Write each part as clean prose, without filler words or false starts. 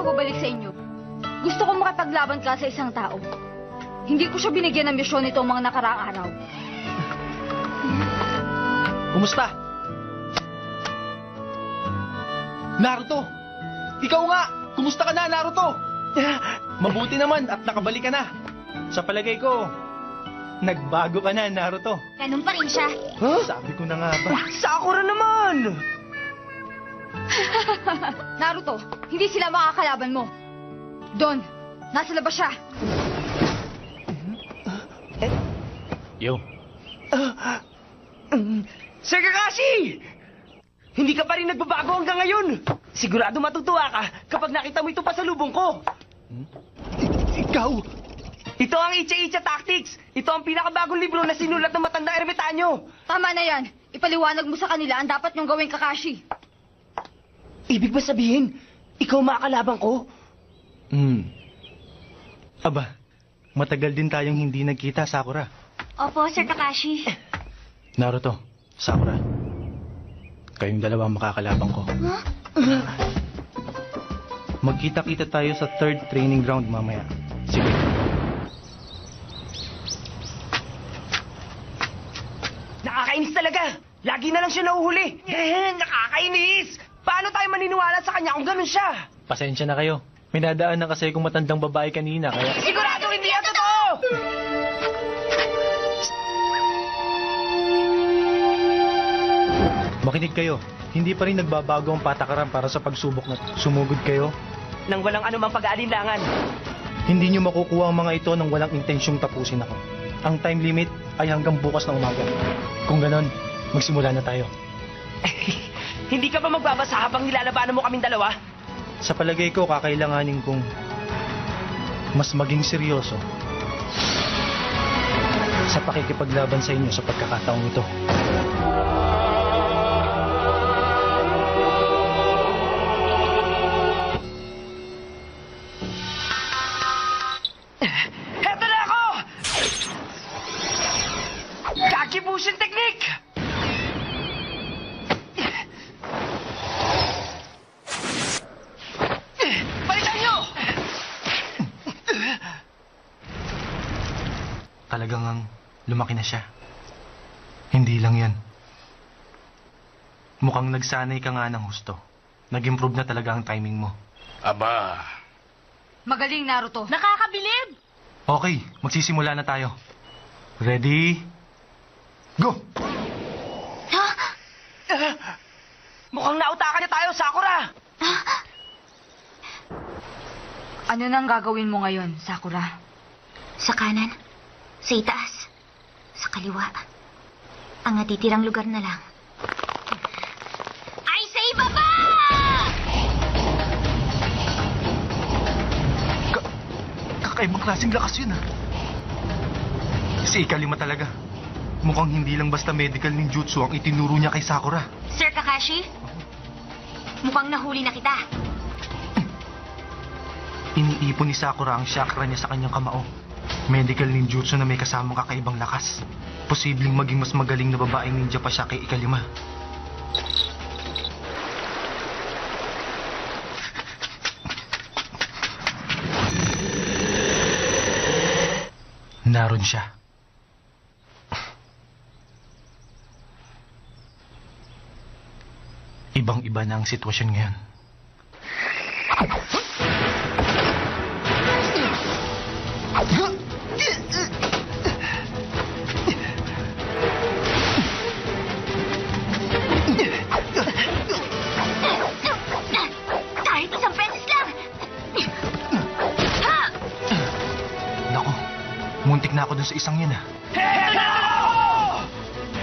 pagbabalik sa inyo. Gusto kong makapaglaban ka sa isang tao. Hindi ko siya binigyan ng misyon nito ang mga nakaraang araw. Kumusta? Naruto! Ikaw nga! Kumusta ka na, Naruto? Mabuti naman at nakabalik ka na. Sa palagay ko, nagbago ka na, Naruto. Ganun pa rin siya. Huh? Sabi ko na nga ba? Sakura naman! Naruto, hindi sila makakalaban mo. Don, nasa labas siya. Yo. Sir Kakashi! Hindi ka pa rin nagbabago hanggang ngayon. Sigurado matutuwa ka kapag nakita mo ito pa sa lubong ko. Ikaw! Ito ang Icha-Icha Tactics. Ito ang pinakabagong libro na sinulat ng matanda ermitanyo. Tama na yan. Ipaliwanag mo sa kanila ang dapat niyong gawing Kakashi. Ibig ba sabihin, ikaw makakalaban ko? Aba, matagal din tayong hindi nagkita, Sakura. Opo, Sir Kakashi. Naruto, Sakura. Kayong dalawa ang makakalabang ko. Magkita-kita tayo sa 3rd training ground mamaya. Sige. Nakakainis talaga. Lagi na lang siya nahuhuli. Nakakainis! Paano tayo maniniwala sa kanya kung ganun siya? Pasensya na kayo. May nadaan na kasi kung matandang babae kanina, kaya... Sigurado hindi yan totoo! Makinig kayo. Hindi pa rin nagbabago ang patakaran para sa pagsubok na sumugod kayo. Nang walang anumang pag-aalinlangan. Hindi nyo makukuha ang mga ito nang walang intensyong tapusin ako. Ang time limit ay hanggang bukas ng umaga. Kung ganon, magsimula na tayo. Hindi ka ba magbabasa habang nilalabanan mo kaming dalawa? Sa palagay ko, kakailanganin kong mas maging seryoso sa pakikipaglaban sa inyo sa pagkakataong ito. Heto na ako! Kakibushin technique! Balitan nyo! Talagang ang lumaki na siya. Hindi lang yan. Mukhang nagsanay ka nga ng husto. Nag-improve na talaga ang timing mo. Aba, Magaling, Naruto. Nakakabilib! Okay, magsisimula na tayo. Ready? Go! Mukhang nautakan na tayo, Sakura! Ano nang gagawin mo ngayon, Sakura? Sa kanan, sa itaas, sa kaliwa. Ang natitirang lugar na lang ay sa ibaba! Kakaibang klaseng lakas yun, Si Ikalima talaga. Mukhang hindi lang basta medical ninjutsu ang itinuro niya kay Sakura. Sir Kakashi, mukhang nahuli na kita. Iniipon ni Sakura ang chakra niya sa kanyang kamao. Medical ninjutsu na may kasamang kakaibang lakas. Posibleng maging mas magaling na babaeng ninja pa siya kay Ikalima. Naroon siya. Ibang-iba na ang sitwasyon ngayon. Kahit isang beses lang! Naku, muntik na ako dun sa isang yan, Heto na ako!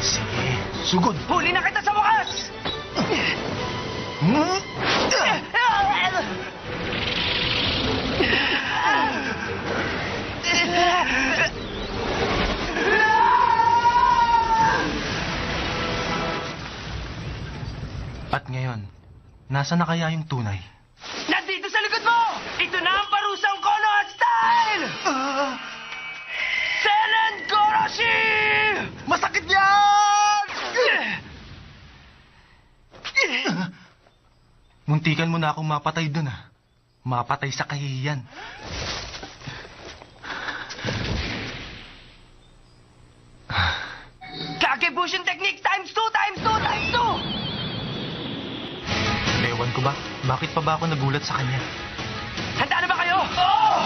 Sige, sugod! Huli na kita sa wakas! At ngayon, nasa na kaya yung tunay? Nandito sa likod mo! Ito na ang parusang Konoha style! Senen Goroshi! Masakit yan! Muntikan mo na akong mapatay dun, Mapatay sa kahihiyan. Kakebushin technique times 2, times 2, times 2! Ewan ko ba? Bakit pa ba ako nagulat sa kanya? Handa na ba kayo? Oo!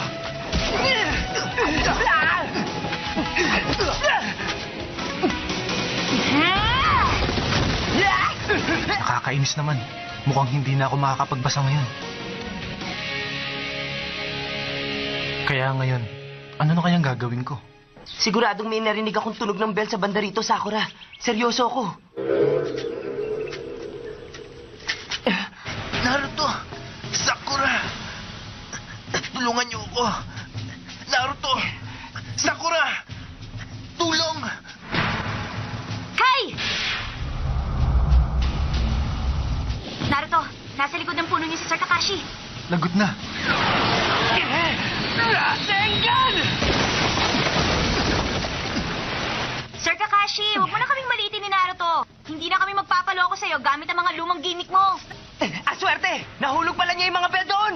Nakakainis naman. Mukhang hindi na ako makakapagbasa ngayon. Kaya ngayon, ano na kayang gagawin ko? Siguradong may narinig akong tunog ng bell sa banda rito, Sakura. Seryoso ako. Naruto! Sakura! Tulungan niyo ako! Naruto! Sakura! Tulong! Kai! Naruto, nasa likod ng puno niyo si Sir Kakashi. Lagot na! Rasengan! Sir Kakashi, huwag mo na kaming maliitin ni Naruto. Hindi na kami magpapaloko sa'yo gamit ang mga lumang gimmick mo. Aswerte! Nahulog pala niya yung mga bell doon!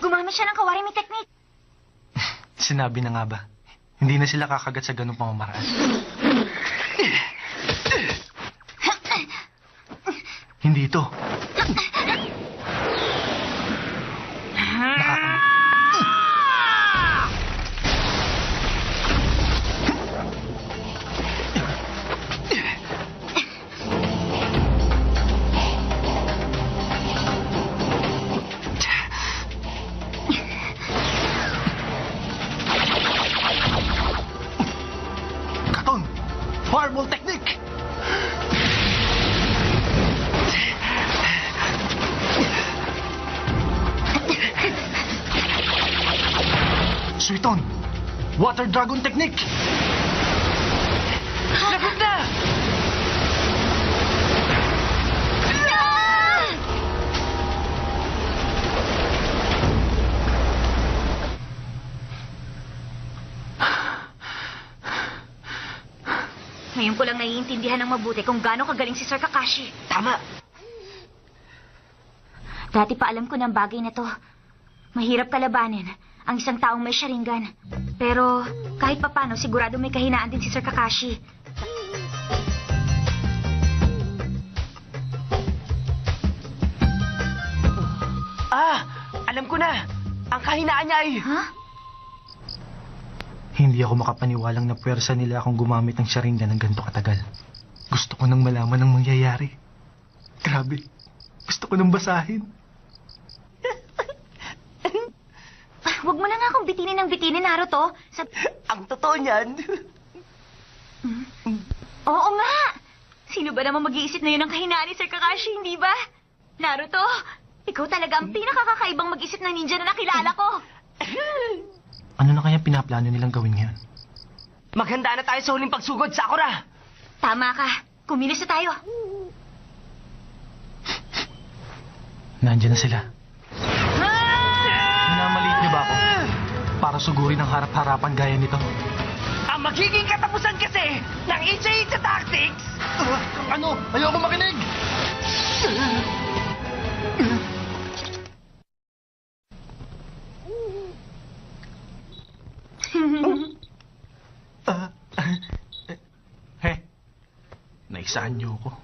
Gumamit siya ng kawarimi technique. Sinabi na nga ba? Hindi na sila kakagat sa ganung pamamaraan. Hindi ito. Katon! Fireball technique! Suiton! Water dragon technique! Lagot na! Ngayon ko lang naiintindihan ng mabuti kung gaano kagaling si Sir Kakashi. Tama. Dati pa alam ko ng bagay na to. Mahirap kalabanin ang isang taong may Sharingan. Pero kahit papano, sigurado may kahinaan din si Sir Kakashi. Alam ko na. Ang kahinaan niya ay... Ha? Hindi ako makapaniwalang na puwersa nila akong gumamit ng Sharingan ng ganito katagal. Gusto ko nang malaman ang mangyayari. Grabe. Gusto ko nang basahin. Huwag mo na nga akong bitinin ng bitinin, Naruto. Ang totoo niyan. Oo nga! Sino ba naman mag-iisip na yun ng kahinaan ni Sir Kakashi, hindi ba? Naruto, ikaw talaga ang pinakakakaibang mag-isip ng ninja na nakilala ko. Ano na kaya pinaplano nilang gawin ngayon? Maghanda na tayo sa huling pagsugod, Sakura. Tama ka. Kumilos na tayo. Nandiyan na sila. Minamaliit niyo ba ako? Para sugurin ang harap-harapan gaya nito? Ang magiging katapusan kasi ng Icha-Icha Tactics... Ano? Ayoko makinig! Naisaan niyo ako.